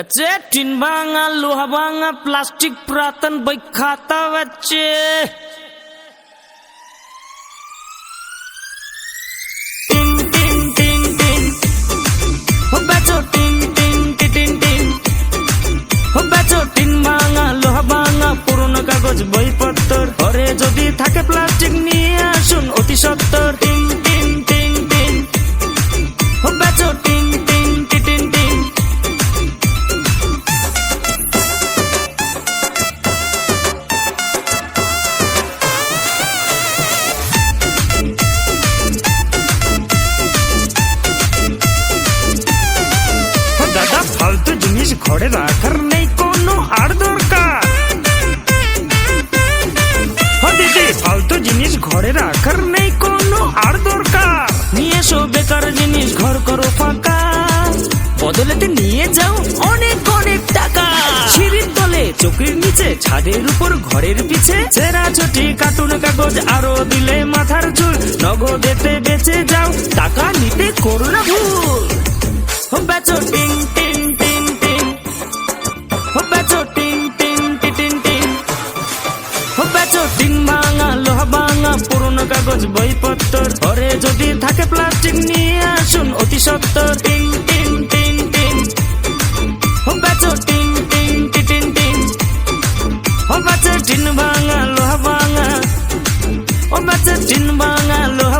tin ভাঙা লোহা ভাঙা প্লাস্টিক পুরাতন বই খাতা बच्चे টিন টিন টিন টিন हो बच्चो টিন টিন টিন টিন हो बच्चो টিন ভাঙা লোহা ভাঙা পুরনো কাগজ বইপত্র ঘরে যদি থাকে প্লাস্টিক নিয়ে আসুন অতি সত্বর টিন টিন টিন টিন हो बच्चो টিন টিন টিন টিন দাদা ফালতু জিনিস ঘরে রাখার নেই কোনো আর দরকার দিদি ফালতু জিনিস ঘরে রাখার নেই কোনো আর দরকার নিয়ে এসো বেকার জিনিস ঘর করো ফাঁকা বদলেতে নিয়ে যাও অনেক অনেক টাকা সিঁড়ির তলে চোখের নিচে ছাদের উপর ঘরের পিছে ছেঁড়া ছুটি কার্টুন কাগজ আরো দিলে মাথার চুল নগদেতে বেঁচে যাও টাকা নিতে করো না ভুল हो बच्चो टिन टिन टिन टिन हो बच्चो टिन टिन टिन टिन हो बच्चो টিন ভাঙা লোহা ভাঙা পুরনো কাগজ বইপত্র ঘরে যদি থাকে প্লাস্টিক নিয়ে আসুন অতি সত্বর টিন টিন টিন টিন हो बच्चो টিন টিন টিন টিন हो बच्चो টিন ভাঙা লোহা ভাঙা हो बच्चो টিন ভাঙা লোহা